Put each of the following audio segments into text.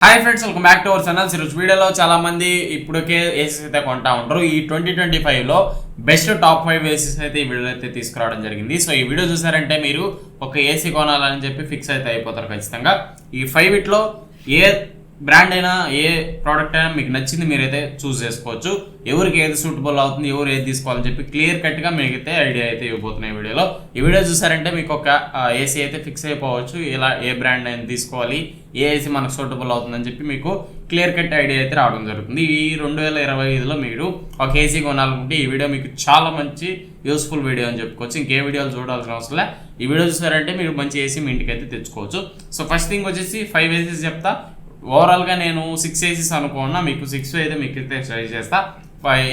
Hi friends, welcome back to our channel. ఈరోజు వీడియోలో చాలా మంది ఇప్పటికే ఏసీస్ అయితే కొంటా ఉంటారు. ఈ 2025లో బెస్ట్ టాప్ 5 ఏసీస్ అయితే ఈ వీడియో అయితే తీసుకురావడం జరిగింది. సో ఈ వీడియో చూసారంటే మీరు ఒక ఏసీ కొనాలని చెప్పి ఫిక్స్ అయితే అయిపోతారు ఖచ్చితంగా. ఈ 5 వీటిలో ఏ బ్రాండ్ అయినా ఏ ప్రోడక్ట్ అయినా మీకు నచ్చింది మీరైతే చూస్ చేసుకోవచ్చు. ఎవరికి ఏది సూటబుల్ అవుతుంది, ఎవరు ఏది తీసుకోవాలని చెప్పి క్లియర్ కట్గా మీకైతే ఐడియా అయితే ఇవ్వబోతున్నాయి వీడియోలో. ఈ వీడియో చూసారంటే మీకు ఒక ఏసీ అయితే ఫిక్స్ అయిపోవచ్చు. ఇలా ఏ బ్రాండ్ అయినా తీసుకోవాలి, ఏ ఏసీ మనకు సూటబుల్ అవుతుందని చెప్పి మీకు క్లియర్ కట్ ఐడియా అయితే రావడం జరుగుతుంది. ఈ 2025లో మీరు ఒక ఏసీ కొనాలనుకుంటే ఈ వీడియో మీకు చాలా మంచి యూస్ఫుల్ వీడియో అని చెప్పుకోవచ్చు. ఇంకే వీడియోలు చూడాల్సిన అవసరం లే. ఈ వీడియో చూసారంటే మీరు మంచి ఏసీ మీ ఇంటికి అయితే తెచ్చుకోవచ్చు. సో ఫస్ట్ థింగ్ వచ్చేసి 5 ఏసీస్ చెప్తా. ఓవరాల్గా నేను 6 ఏసీస్ అనుకున్నా, మీకు 6 అయితే మీకు అయితే సజెస్ట్ చేస్తా.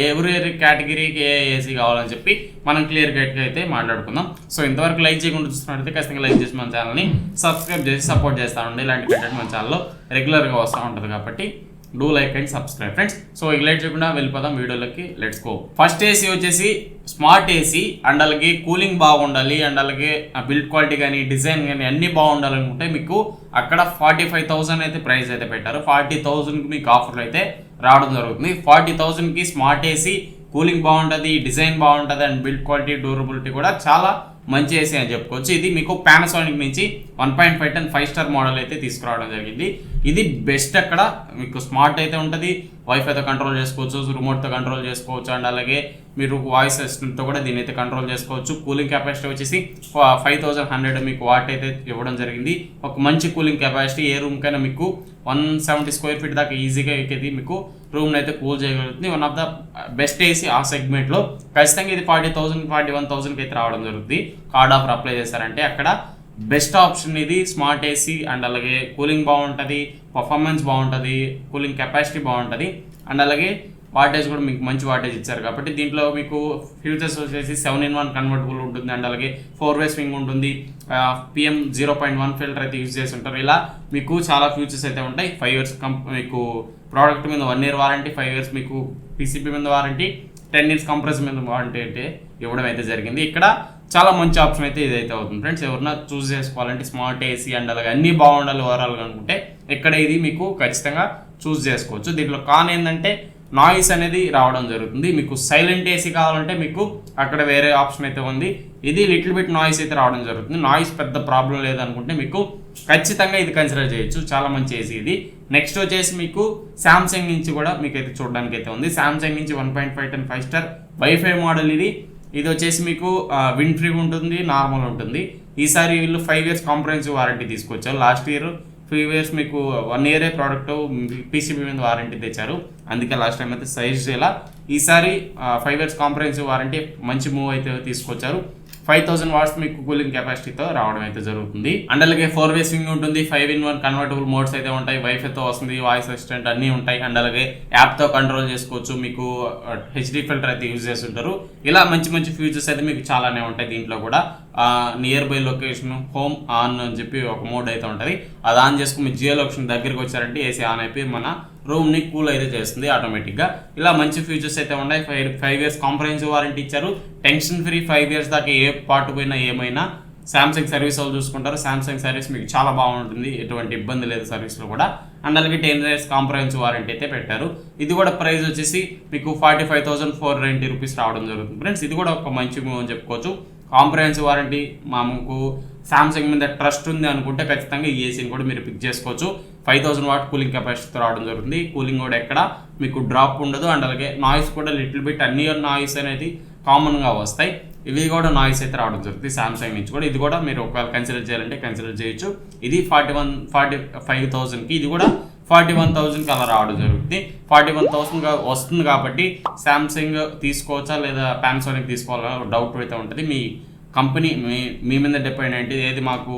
ఎవరి కేటగిరీకి ఏ ఏసీ కావాలని చెప్పి మనం క్లియర్ కట్గా అయితే మాట్లాడుకుందాం. సో ఇంతవరకు లైక్ చేయకుండా చూస్తున్నట్టయితే ఖచ్చితంగా లైక్ చేసి మన ఛానల్ని సబ్స్క్రైబ్ చేసి సపోర్ట్ చేస్తూ ఉండండి. ఇలాంటి కంటెంట్ మన ఛానల్లో రెగ్యులర్గా వస్తూ ఉంటుంది కాబట్టి do like and subscribe friends. So ఇక లేట్ చేయకుండా వెళ్ళిపోదాం వీడియోలోకి. Let's go. ఫస్ట్ ఏసీ వచ్చేసి స్మార్ట్ ఏసీ. అండ్ అలాగే కూలింగ్ బాగుండాలి, అండ్ అలాగే బిల్డ్ క్వాలిటీ కానీ డిజైన్ కానీ అన్నీ బాగుండాలనుకుంటే మీకు అక్కడ 45,000 అయితే ప్రైస్ అయితే పెట్టారు. 40,000కి మీకు ఆఫర్లు అయితే రావడం జరుగుతుంది. 40,000కి స్మార్ట్ ఏసీ, కూలింగ్ బాగుంటుంది, డిజైన్ బాగుంటుంది, అండ్ బిల్డ్ క్వాలిటీ డ్యూరబిలిటీ కూడా చాలా మంచి ఏసీ అని చెప్పుకోవచ్చు. ఇది మీకు పానాసోనిక్ నుంచి 1.5 టన్ 5 స్టార్ మోడల్ అయితే తీసుకురావడం జరిగింది. ఇది బెస్ట్. అక్కడ మీకు స్మార్ట్ అయితే ఉంటుంది, వైఫైతో కంట్రోల్ చేసుకోవచ్చు, రిమోట్తో కంట్రోల్ చేసుకోవచ్చు, అండ్ అలాగే మీరు వాయిస్ అసిస్టెంట్తో కూడా దీని అయితే కంట్రోల్ చేసుకోవచ్చు. కూలింగ్ కెపాసిటీ వచ్చేసి 5100 మీకు వాట్ అయితే ఇవ్వడం జరిగింది. ఒక మంచి కూలింగ్ కెపాసిటీ. ఏ రూమ్ కైనా మీకు 170 స్క్వేర్ ఫీట్ దాకా ఈజీగా ఎక్కేది మీకు రూమ్ అయితే కూల్ చేయగలుగుతుంది. One of the best AC ఆ సెగ్మెంట్లో. ఖచ్చితంగా ఇది 40,000 41,000కి అయితే రావడం జరుగుతుంది. కార్డ్ ఆఫర్ అప్లై చేశారంటే అక్కడ బెస్ట్ ఆప్షన్ ఇది స్మార్ట్ ఏసీ. అండ్ అలాగే కూలింగ్ బాగుంటుంది, పర్ఫార్మెన్స్ బాగుంటుంది, కూలింగ్ కెపాసిటీ బాగుంటుంది, అండ్ అలాగే వాటేజ్ కూడా మీకు మంచి వాటేజ్ ఇచ్చారు కాబట్టి దీంట్లో మీకు ఫ్యూచర్స్ వచ్చేసి 7-in-1 కన్వర్టబుల్ ఉంటుంది, అండ్ అలాగే 4-way స్వింగ్ ఉంటుంది, PM 0.1 ఫిల్టర్ అయితే యూజ్ చేసి ఉంటారు. ఇలా మీకు చాలా ఫ్యూచర్స్ అయితే ఉంటాయి. 5 years మీకు ప్రోడక్ట్ మీద 1 year వారంటీ, 5 years మీకు PCB మీద వారంటీ, 10 years కంప్రెస్ మీద వారంటీ అయితే ఇవ్వడం అయితే జరిగింది. ఇక్కడ చాలా మంచి ఆప్షన్ అయితే ఇదైతే అవుతుంది ఫ్రెండ్స్. ఎవరన్నా చూస్ చేసుకోవాలంటే స్మార్ట్ ఏసీ అండ్ అలాగే అన్నీ బాగుండాలి ఓవరాల్గా అనుకుంటే ఇక్కడ ఇది మీకు ఖచ్చితంగా చూస్ చేసుకోవచ్చు. దీంట్లో కాన్ ఏంటంటే నాయిస్ అనేది రావడం జరుగుతుంది. మీకు సైలెంట్ ఏసీ కావాలంటే మీకు అక్కడ వేరే ఆప్షన్ అయితే ఉంది. ఇది లిటిల్ బిట్ నాయిస్ అయితే రావడం జరుగుతుంది. నాయిస్ పెద్ద ప్రాబ్లం లేదనుకుంటే మీకు ఖచ్చితంగా ఇది కన్సిడర్ చేయొచ్చు. చాలా మంచి ఏసీ ఇది. నెక్స్ట్ వచ్చేసి మీకు శాంసంగ్ నుంచి కూడా మీకైతే చూడడానికి అయితే ఉంది. శాంసంగ్ నుంచి 1.5 టన్ 5 స్టార్ వైఫై మోడల్ ఇది. ఇది వచ్చేసి మీకు విండ్ ఫ్రీ ఉంటుంది, నార్మల్ ఉంటుంది. ఈసారి వీళ్ళు 5 years కాంప్రహెన్సివ్ వారంటీ తీసుకొచ్చారు. లాస్ట్ ఇయర్ 5 years మీకు 1 year ప్రోడక్ట్ PCB మీద వారంటీ తెచ్చారు. అందుకే లాస్ట్ టైం అయితే సైజ్ ఇలా. ఈసారి 5 years కాంప్రహెన్సివ్ వారంటీ మంచి మూవ్ అయితే తీసుకొచ్చారు. 5,000 watts మీకు కూలింగ్ కెపాసిటీతో రావడం అయితే జరుగుతుంది. అండ్ అలాగే 4-way స్వింగ్ ఉంటుంది, 5-in-1 కన్వర్టబుల్ మోడ్స్ అయితే ఉంటాయి, వైఫైతో వస్తుంది, వాయిస్ అసిస్టెంట్ అన్నీ ఉంటాయి, అండ్ అలాగే యాప్తో కంట్రోల్ చేసుకోవచ్చు. మీకు HD ఫిల్టర్ అయితే యూజ్ చేస్తుంటారు. ఇలా మంచి మంచి ఫీచర్స్ అయితే మీకు చాలానే ఉంటాయి. దీంట్లో కూడా near by location, home on అని చెప్పి ఒక మోడ్ అయితే ఉంటుంది. అది ఆన్ చేసుకుని మీ జియో లొకేషన్ దగ్గరికి వచ్చారంటే ఏసీ ఆన్ అయిపోయి మన రూమ్ని కూల్ అయితే చేస్తుంది ఆటోమేటిక్గా. ఇలా మంచి ఫీచర్స్ అయితే ఉన్నాయి. 5 years కాంప్రహెన్సివ్ వారంటీ ఇచ్చారు. టెన్షన్ ఫ్రీ 5 years దాకా ఏ పార్ట్ పోయినా ఏమైనా శాంసంగ్ సర్వీస్ వాళ్ళు చూసుకుంటారు. శాంసంగ్ సర్వీస్ మీకు చాలా బాగుంటుంది, ఎటువంటి ఇబ్బంది లేదు సర్వీస్లో కూడా. అండ్ అలాగే 10 years కాంప్రహెన్సివ్ వారంటీ అయితే పెట్టారు. ఇది కూడా ప్రైస్ వచ్చేసి మీకు 45,490 రూపీస్ రావడం జరుగుతుంది ఫ్రెండ్స్. ఇది కూడా ఒక మంచి మూవ్ అని చెప్పుకోవచ్చు. కాంప్రహెన్సివ్ వారంటీ మాకు శాంసంగ్ మీద ట్రస్ట్ ఉంది అనుకుంటే ఖచ్చితంగా ఈ ఏసీని కూడా మీరు పిక్ చేసుకోవచ్చు. 5,000 watt కూలింగ్ కెపాసిటీతో రావడం జరుగుతుంది. కూలింగ్ కూడా ఎక్కడ మీకు డ్రాప్ ఉండదు. అండ్ అలాగే నాయిస్ కూడా లిటిల్ బిట్ అన్ని నాయిస్ అనేది కామన్గా వస్తాయి. ఇవి కూడా నాయిస్ అయితే రావడం జరుగుతుంది శాంసంగ్ నుంచి కూడా. ఇది కూడా మీరు ఒకవేళ కన్సిడర్ చేయాలంటే కన్సిడర్ చేయొచ్చు. ఇది 45,000కి, ఇది కూడా 41,000కి అలా రావడం జరుగుతుంది. 41,000 వస్తుంది కాబట్టి శాంసంగ్ తీసుకోవచ్చా లేదా పానాసోనిక్ తీసుకోవాలని డౌట్ అయితే ఉంటుంది. మీ కంపెనీ మీ మీద డిపెండ్ ఏంటి, ఏది మాకు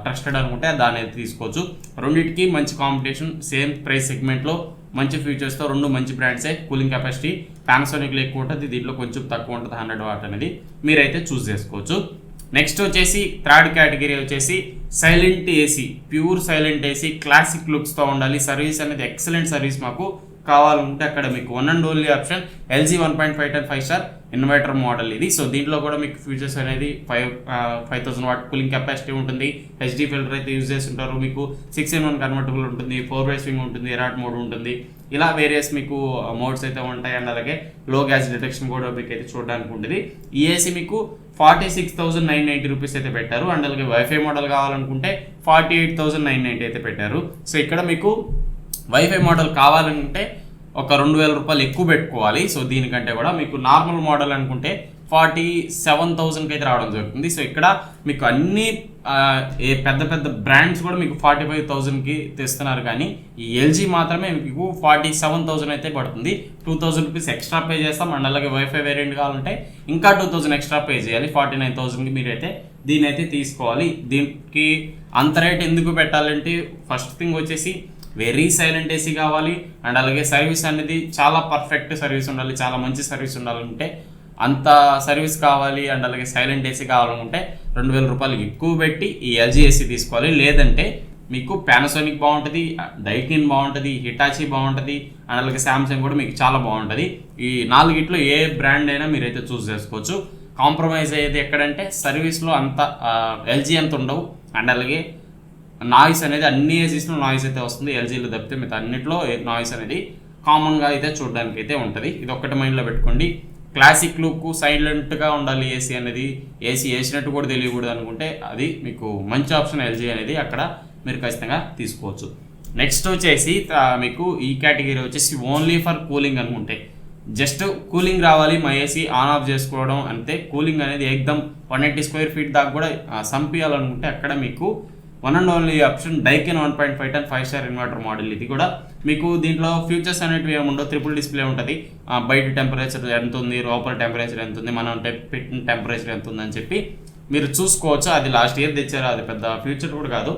ట్రస్టెడ్ అనుకుంటే దాన్ని అయితే తీసుకోవచ్చు. రెండింటికి మంచి కాంపిటీషన్, సేమ్ ప్రైస్ సెగ్మెంట్లో మంచి ఫీచర్స్తో రెండు మంచి బ్రాండ్సే. కూలింగ్ కెపాసిటీ పానాసోనిక్లో ఎక్కువ ఉంటుంది, దీంట్లో కొంచెం తక్కువ ఉంటుంది 100 watt అనేది. మీరైతే చూస్ చేసుకోవచ్చు. నెక్స్ట్ వచ్చేసి థర్డ్ కేటగిరీ వచ్చేసి silent AC. Pure silent AC, classic లుక్స్తో ఉండాలి. సర్వీస్ అనేది ఎక్సలెంట్ సర్వీస్ మాకు కావాలంటే అక్కడ మీకు one and only option LG 1.5 ton 5 star inverter model ఇది. సో దీంట్లో కూడా మీకు ఫీచర్స్ అనేది 5000 వాట్ కూలింగ్ కెపాసిటీ ఉంటుంది, హెచ్డి ఫిల్టర్ అయితే యూజ్ చేస్తుంటారు, మీకు 6-in-1 కన్వర్టబుల్ ఉంటుంది, 4-way స్వింగ్ ఉంటుంది, ఎరాట్ మోడ్ ఉంటుంది, ఇలా వేరియస్ మీకు మోడ్స్ అయితే ఉంటాయి. అండ్ అలాగే లో గ్యాస్ డిటెక్షన్ కూడా మీకు అయితే చూడడానికి ఉంటుంది. ఈ ఏసీ మీకు 46,990 రూపీస్ అయితే పెట్టారు. అండ్ అలాగే వైఫై మోడల్ కావాలనుకుంటే 48,990 అయితే పెట్టారు. సో ఇక్కడ మీకు వైఫై మోడల్ కావాలంటే ఒక 2,000 రూపాయలు ఎక్కువ పెట్టుకోవాలి. సో దీనికంటే కూడా మీకు నార్మల్ మోడల్ అనుకుంటే 47,000కి అయితే రావడం జరుగుతుంది. సో ఇక్కడ మీకు అన్ని పెద్ద పెద్ద బ్రాండ్స్ కూడా మీకు 45,000కి తెస్తున్నారు, కానీ ఈ ఎల్జీ మాత్రమే మీకు 47,000 అయితే పడుతుంది. 2,000 రూపీస్ ఎక్స్ట్రా పే చేస్తాం. అండ్ అలాగే వైఫై వేరియంట్ కావాలంటే ఇంకా 2,000 ఎక్స్ట్రా పే చేయాలి. 49,000కి మీరైతే దీని అయితే తీసుకోవాలి. దీనికి అంత రేట్ ఎందుకు పెట్టాలంటే ఫస్ట్ థింగ్ వచ్చేసి వెరీ సైలెంట్ ఏసీ కావాలి. అండ్ అలాగే సర్వీస్ అనేది చాలా పర్ఫెక్ట్ సర్వీస్ ఉండాలి, చాలా మంచి సర్వీస్ ఉండాలంటే అంత సర్వీస్ కావాలి. అండ్ అలాగే సైలెంట్ ఏసీ కావాలనుకుంటే 2,000 రూపాయలు ఎక్కువ పెట్టి ఈ ఎల్జీ ఏసీ తీసుకోవాలి. లేదంటే మీకు పానాసోనిక్ బాగుంటుంది, డైకిన్ బాగుంటుంది, హిటాచీ బాగుంటుంది, అండ్ అలాగే శాంసంగ్ కూడా మీకు చాలా బాగుంటుంది. ఈ 4గిట్లో ఏ బ్రాండ్ అయినా మీరైతే చూస్ చేసుకోవచ్చు. కాంప్రమైజ్ అయ్యేది ఎక్కడంటే సర్వీస్లో అంత ఎల్జీ అంత ఉండవు. అండ్ అలాగే నాయిస్ అనేది అన్ని ఏసీస్లో నాయిస్ అయితే వస్తుంది, ఎల్జీలో తప్పితే మిగతా అన్నింటిలో నాయిస్ అనేది కామన్గా అయితే చూడడానికి అయితే ఉంటుంది. ఇది ఒక్కటి మైండ్లో పెట్టుకోండి. క్లాసిక్ లుక్ సైలెంట్గా ఉండాలి ఏసీ అనేది, ఏసీ వేసినట్టు కూడా తెలియకూడదు అనుకుంటే అది మీకు మంచి ఆప్షన్ ఎల్జీ అనేది, అక్కడ మీరు ఖచ్చితంగా తీసుకోవచ్చు. నెక్స్ట్ వచ్చేసి మీకు ఈ కేటగిరీ వచ్చేసి ఓన్లీ ఫర్ కూలింగ్ అనుకుంటే జస్ట్ కూలింగ్ రావాలి, మా ఏసీ ఆన్ ఆఫ్ చేసుకోవడం అంతే. కూలింగ్ అనేది ఎగ్దమ్ 180 స్క్వేర్ ఫీట్ దాకా కూడా సంపియాలనుకుంటే అక్కడ మీకు one and only option Daikin 1.5 ton 5 star inverter model. ఇది కూడా మీకు దీంట్లో ఫ్యూచర్స్ అనేటివి ఏముండవు, ట్రిపుల్ డిస్ప్లే ఉంటుంది. బయట టెంపరేచర్ ఎంత ఉంది, లోపల టెంపరేచర్ ఎంత ఉంది, మనం పెట్టిన టెంపరేచర్ ఎంత ఉందని చెప్పి మీరు చూసుకోవచ్చు. అది లాస్ట్ ఇయర్ తెచ్చారు, అది పెద్ద ఫ్యూచర్ కూడా కాదు.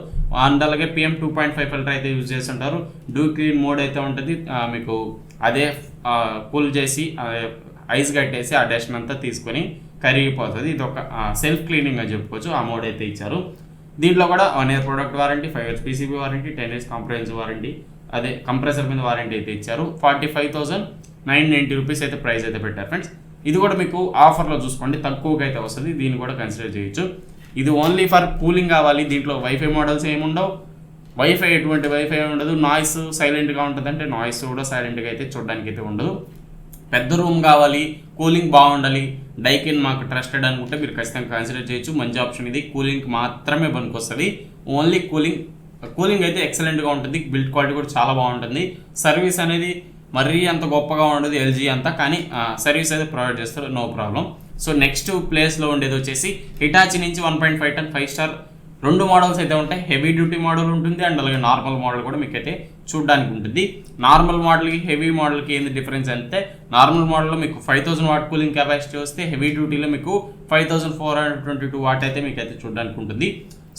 అండ్ అలాగే PM 2.5 ఫిల్టర్ అయితే యూజ్ చేస్తుంటారు. డూ క్లీన్ మోడ్ అయితే ఉంటుంది, మీకు అదే కూల్ చేసి ఐస్ కట్టేసి ఆ డస్ట్ అంతా తీసుకొని కరిగిపోతుంది. ఇది ఒక సెల్ఫ్ క్లీనింగ్ అని చెప్పుకోవచ్చు. ఆ మోడ్ అయితే ఇచ్చారు. దీంట్లో కూడా 1 year product warranty, 5 years PCB warranty, 10 years comprehensive warranty, అదే కంప్రెసర్ మీద వారంటీ అయితే ఇచ్చారు. 45,990 రూపీస్ అయితే ప్రైస్ అయితే పెట్టారు ఫ్రెండ్స్. ఇది కూడా మీకు ఆఫర్లో చూసుకోండి, తక్కువగా అయితే వస్తుంది. దీన్ని కూడా కన్సిడర్ చేయొచ్చు. ఇది ఓన్లీ ఫర్ కూలింగ్ కావాలి. దీంట్లో వైఫై మోడల్స్ ఏముండవు, ఎటువంటి వైఫై ఉండదు. నాయిస్ సైలెంట్గా ఉంటుంది అంటే నాయిస్ కూడా సైలెంట్గా అయితే చూడడానికి అయితే ఉండదు. పెద్ద రూమ్ కావాలి, కూలింగ్ బాగుండాలి, డైకిన్ మాకు ట్రస్టెడ్ అనుకుంటే మీరు ఖచ్చితంగా కన్సిడర్ చేయొచ్చు. మంచి ఆప్షన్ ఇది. కూలింగ్కి మాత్రమే పనికొస్తుంది. ఓన్లీ కూలింగ్ అయితే ఎక్సలెంట్గా ఉంటుంది. బిల్డ్ క్వాలిటీ కూడా చాలా బాగుంటుంది. సర్వీస్ అనేది మరీ అంత గొప్పగా ఉండదు ఎల్జీ అంతా, కానీ సర్వీస్ అయితే ప్రొవైడ్ చేస్తారు, నో ప్రాబ్లం. సో నెక్స్ట్ ప్లేస్లో ఉండేది వచ్చేసి హిటాచి నుంచి 1.5 టన్ 5 స్టార్ 2 మోడల్స్ అయితే ఉంటాయి. హెవీ డ్యూటీ మోడల్ ఉంటుంది, అండ్ అలాగే నార్మల్ మోడల్ కూడా మీకు అయితే చూడడానికి ఉంటుంది. నార్మల్ మోడల్కి హెవీ మోడల్కి ఏంది డిఫరెన్స్ అంటే, నార్మల్ మోడల్లో మీకు 5,000 వాట్ కూలింగ్ కెపాసిటీ వస్తే హెవీ డ్యూటీలో మీకు 5,422 వాట్ అయితే మీకు అయితే చూడడానికి ఉంటుంది.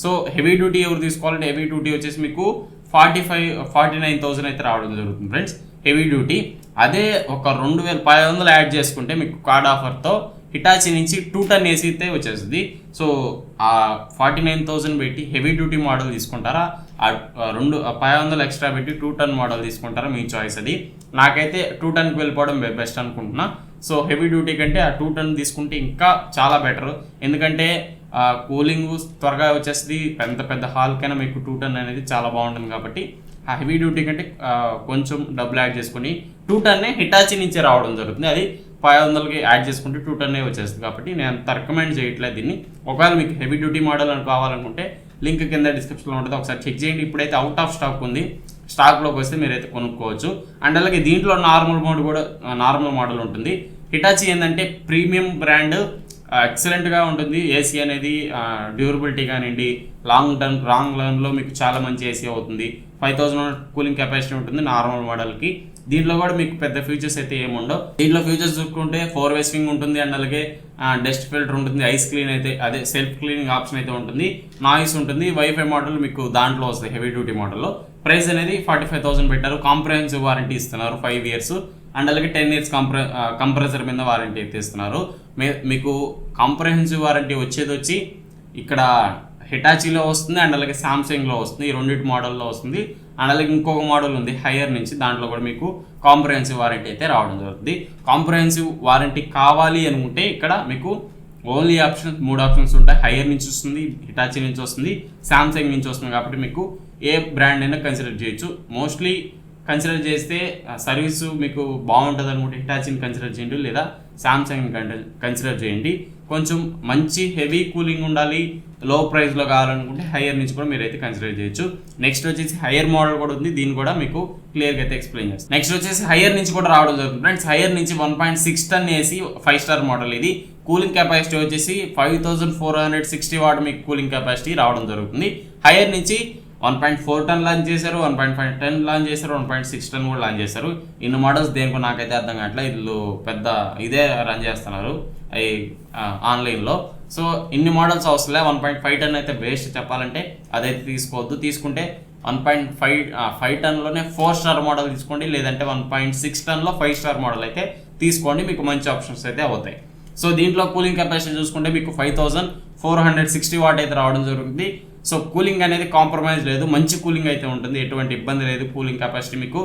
సో హెవీ డ్యూటీ ఎవరు తీసుకోవాలంటే, హెవీ డ్యూటీ వచ్చేసి మీకు 49,000 అయితే రావడం జరుగుతుంది ఫ్రెండ్స్ హెవీ డ్యూటీ. అదే ఒక 2,500 యాడ్ చేసుకుంటే మీకు కార్డ్ ఆఫర్తో హిటాచి నుంచి 2 టన్ ఏసీ అయితే వచ్చేస్తుంది. సో ఆ 49,000 పెట్టి హెవీ డ్యూటీ మోడల్ తీసుకుంటారా, 500 ఎక్స్ట్రా పెట్టి 2 టన్ మోడల్ తీసుకుంటారా, మీ చాయిస్ అది. నాకైతే 2 టన్కి వెళ్ళిపోవడం బెస్ట్ అనుకుంటున్నా. సో హెవీ డ్యూటీ కంటే ఆ 2 టన్ తీసుకుంటే ఇంకా చాలా బెటర్, ఎందుకంటే కూలింగ్ త్వరగా వచ్చేస్తుంది. పెద్ద హాల్కైనా మీకు 2 టన్ అనేది చాలా బాగుంటుంది. కాబట్టి ఆ హెవీ డ్యూటీ కంటే కొంచెం డబ్బులు యాడ్ చేసుకుని 2 టన్నే హిటాచి నుంచే రావడం జరుగుతుంది. అది 500కి యాడ్ చేసుకుంటే 2 టన్నే వచ్చేస్తుంది. కాబట్టి నేను అంత రికమెండ్ చేయట్లేదు దీన్ని. ఒకవేళ మీకు హెవీ డ్యూటీ మోడల్ అని కావాలనుకుంటే లింక్ కింద డిస్క్రిప్షన్లో ఉంటుంది, ఒకసారి చెక్ చేయండి. ఇప్పుడైతే అవుట్ ఆఫ్ స్టాక్ ఉంది, స్టాక్లోకి వస్తే మీరైతే కొనుక్కోవచ్చు. అండ్ అలాగే దీంట్లో నార్మల్ మోడల్ ఉంటుంది. హిటాచి ఏంటంటే ప్రీమియం బ్రాండ్, ఎక్సలెంట్గా ఉంటుంది ఏసీ అనేది. డ్యూరబిలిటీ కానివ్వండి, లాంగ్ రన్లో మీకు చాలా మంచి ఏసీ అవుతుంది. 5,000 కూలింగ్ కెపాసిటీ ఉంటుంది నార్మల్ మోడల్కి. దీంట్లో కూడా మీకు పెద్ద ఫీచర్స్ అయితే ఏముండవు. దీంట్లో ఫీచర్స్ చూసుకుంటే 4-way స్వింగ్ ఉంటుంది, అండ్ అలాగే డస్ట్ ఫిల్టర్ ఉంటుంది, ఐస్ క్లీన్ అయితే అదే సెల్ఫ్ క్లీనింగ్ ఆప్షన్ అయితే ఉంటుంది, నాయిస్ ఉంటుంది. వైఫై మోడల్ మీకు దాంట్లో వస్తుంది హెవీ డ్యూటీ మోడల్లో. ప్రైస్ అనేది 45,000 పెట్టారు. కాంప్రహెన్సివ్ వారంటీ ఇస్తున్నారు 5 years, అండ్ అలాగే 10 years కంప్రెసర్ మీద వారంటీ అయితే ఇస్తున్నారు. మీకు కాంప్రహెన్సివ్ వారంటీ వచ్చి ఇక్కడ హిటాచీలో వస్తుంది, అండ్ అలాగే శాంసంగ్లో వస్తుంది. ఈ రెండింటి మోడల్లో వస్తుంది. అండ్ అలాగే ఇంకొక మోడల్ ఉంది హైయర్ నుంచి, దాంట్లో కూడా మీకు కాంప్రహెన్సివ్ వారంటీ అయితే రావడం జరుగుతుంది. కాంప్రహెన్సివ్ వారంటీ కావాలి అనుకుంటే ఇక్కడ మీకు ఓన్లీ మూడు ఆప్షన్స్ ఉంటాయి. హైయర్ నుంచి వస్తుంది, హిటాచీ నుంచి వస్తుంది, శాంసంగ్ నుంచి వస్తుంది. కాబట్టి మీకు ఏ బ్రాండ్ అయినా కన్సిడర్ చేయొచ్చు. మోస్ట్లీ కన్సిడర్ చేస్తే సర్వీసు మీకు బాగుంటుంది అనుకుంటే హిటాచీని కన్సిడర్ చేయండి, లేదా శాంసంగ్ని కన్సిడర్ చేయండి. కొంచెం మంచి హెవీ కూలింగ్ ఉండాలి, లో ప్రైస్లో కావాలనుకుంటే హైయర్ నుంచి కూడా మీరైతే కన్సిడర్ చేయొచ్చు. నెక్స్ట్ వచ్చేసి హైయర్ మోడల్ కూడా ఉంది, దీన్ని కూడా మీకు క్లియర్గా అయితే ఎక్స్ప్లెయిన్ చేస్తాను. నెక్స్ట్ వచ్చేసి హైయర్ నుంచి కూడా రావడం జరుగుతుంది ఫ్రెండ్స్. హైయర్ నుంచి 1.6 టన్ ఏసీ 5 స్టార్ మోడల్. ఇది కూలింగ్ కెపాసిటీ వచ్చేసి 5460 వాట్ మీకు కూలింగ్ కెపాసిటీ రావడం జరుగుతుంది. హైయర్ నుంచి 1.4 టన్ లాంచ్ చేశారు, 1.5 టన్ లాంచ్ చేశారు, 1.6 టన్ కూడా లాంచ్ చేశారు. ఇన్ని మోడల్స్ దేనికో నాకైతే అర్థం కావట్లేదు, వీళ్ళు పెద్ద ఇదే రన్ చేస్తున్నారు అవి ఆన్లైన్లో. సో ఇన్ని మోడల్స్ అవసరం. 1.5 టన్ అయితే వేస్ట్ చెప్పాలంటే, అదైతే తీసుకోవద్దు. తీసుకుంటే 1.5 టన్లోనే 4 స్టార్ మోడల్ తీసుకోండి, లేదంటే 1.6 టన్లో 5 స్టార్ మోడల్ అయితే తీసుకోండి, మీకు మంచి ఆప్షన్స్ అయితే అవుతాయి. సో దీంట్లో కూలింగ్ కెపాసిటీ చూసుకుంటే మీకు 5460 వాట్ అయితే రావడం జరుగుతుంది. సో కూలింగ్ అనేది కాంప్రమైజ్ లేదు, మంచి కూలింగ్ అయితే ఉంటుంది, ఎటువంటి ఇబ్బంది లేదు. కూలింగ్ కెపాసిటీ మీకు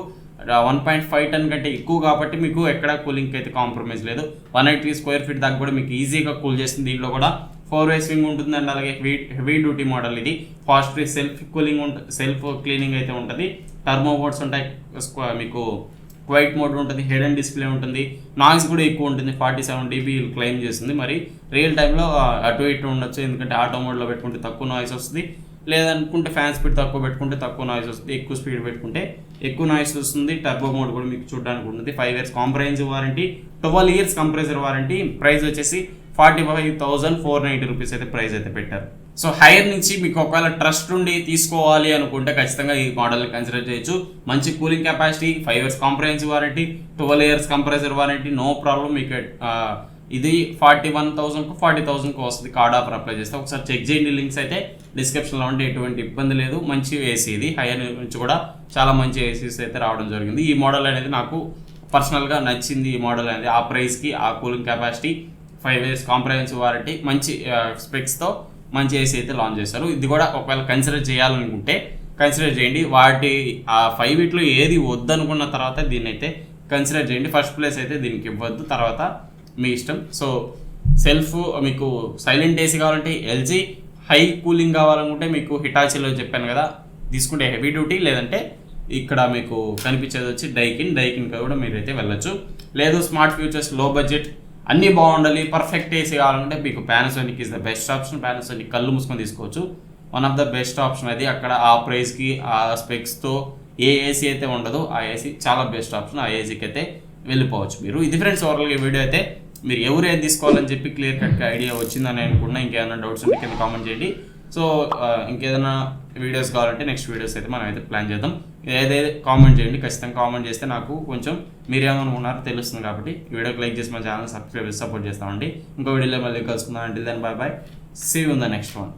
1.5 టన్ కంటే ఎక్కువ కాబట్టి మీకు ఎక్కడ కూలింగ్ అయితే కాంప్రమైజ్ లేదు. 180 స్క్వేర్ ఫీట్ దాకా కూడా మీకు ఈజీగా కూల్ చేస్తుంది. దీంట్లో కూడా 4-way స్వింగ్ ఉంటుంది అండ్ అలాగే హెవీ డ్యూటీ మోడల్. ఇది ఫాస్ట్ ఫ్రీ సెల్ఫ్ క్లీనింగ్ అయితే ఉంటుంది. టర్బో మోడ్స్ ఉంటాయి, మీకు క్వైట్ మోడ్ ఉంటుంది, హెడ్ అండ్ డిస్ప్లే ఉంటుంది. నాయిస్ కూడా ఎక్కువ ఉంటుంది, 47 dB క్లెయిమ్ చేస్తుంది. మరి రియల్ టైంలో అటు ఇటు ఉండొచ్చు, ఎందుకంటే ఆటో మోడ్లో పెట్టుకుంటే తక్కువ నాయిస్ వస్తుంది, లేదనుకుంటే ఫ్యాన్ స్పీడ్ తక్కువ పెట్టుకుంటే తక్కువ నాయిస్ వస్తుంది, ఎక్కువ స్పీడ్ పెట్టుకుంటే ఎక్కువ నాయిస్ వస్తుంది. టర్బో మోడ్ కూడా మీకు చూడడానికి ఉంటుంది. 5 years comprehensive warranty, 12 years compressor warranty. Price వచ్చేసి 45,490 రూపీస్ అయితే ప్రైస్ అయితే పెట్టారు. సో హైయర్ నుంచి మీకు ఒకవేళ ట్రస్ట్ ఉండి తీసుకోవాలి అనుకుంటే ఖచ్చితంగా ఈ మోడల్ని కన్సిడర్ చేయొచ్చు. మంచి cooling capacity, 5 years comprehensive warranty, 12 years compressor warranty, no problem. మీకు ఇది 41,000కు 40,000కు వస్తుంది కార్డ్ ఆఫర్ అప్లై చేస్తే. ఒకసారి చెక్ చేయండి, లింక్స్ అయితే డిస్క్రిప్షన్లో ఉంటే ఎటువంటి ఇబ్బంది లేదు. మంచి ఏసీ ఇది, హైయర్ నుంచి కూడా చాలా మంచి ఏసీస్ అయితే రావడం జరిగింది. ఈ మోడల్ అనేది నాకు పర్సనల్గా నచ్చింది. ఈ మోడల్ అనేది ఆ ప్రైస్కి, ఆ cooling capacity, 5 years comprehensive warranty, మంచి స్పెక్స్తో మంచి ఏసీ అయితే లాంచ్ చేశారు. ఇది కూడా ఒకవేళ కన్సిడర్ చేయాలనుకుంటే కన్సిడర్ చేయండి. ఆ 5 వీటిలో ఏది వద్దనుకున్న తర్వాత దీన్ని అయితే కన్సిడర్ చేయండి. ఫస్ట్ ప్లేస్ అయితే దీనికి ఇవ్వద్దు, తర్వాత మీ ఇష్టం. సో సెల్ఫ్ మీకు సైలెంట్ ఏసీ కావాలంటే ఎల్జీ, హై కూలింగ్ కావాలనుకుంటే మీకు హిటాచీలో చెప్పాను కదా తీసుకుంటే హెవీ డ్యూటీ, లేదంటే ఇక్కడ మీకు కనిపించేది వచ్చి డైకిన్ కూడా మీరైతే వెళ్ళొచ్చు. లేదు స్మార్ట్ ఫ్యూచర్స్, లో బడ్జెట్, అన్నీ బాగుండాలి, పర్ఫెక్ట్ ఏసీ కావాలంటే మీకు Panasonic is the best option. Panasonic కళ్ళు మూసుకొని తీసుకోవచ్చు, one of the best option అది. అక్కడ ఆ ప్రైస్కి, ఆ స్పెక్స్తో ఏ ఏసీ అయితే ఉండదు, ఆ ఏసీ చాలా బెస్ట్ ఆప్షన్. ఆ ఏసీకి అయితే వెళ్ళిపోవచ్చు మీరు. ఇది ఫ్రెండ్స్ ఓవరాల్గా వీడియో అయితే. మీరు ఎవరు ఏది తీసుకోవాలని చెప్పి క్లియర్ కట్గా ఐడియా వచ్చిందని అనుకున్నా. ఇంకేమైనా డౌట్స్ ఉంటే కింద కామెంట్ చేయండి. సో ఇంకేదైనా వీడియోస్ కావాలంటే నెక్స్ట్ వీడియోస్ అయితే మనం అయితే ప్లాన్ చేద్దాం. ఏదైతే కామెంట్ చేయండి, ఖచ్చితంగా కామెంట్ చేస్తే నాకు కొంచెం మీరేమనుకున్నారో తెలుస్తుంది. కాబట్టి వీడియోకి లైక్ చేసి మా ఛానల్ సబ్స్క్రైబ్ చేసి సపోర్ట్ చేస్తామండి. ఇంకో వీడియోలో మళ్ళీ కలుసుకుందాం. అంటే then bye bye, see you in the next one.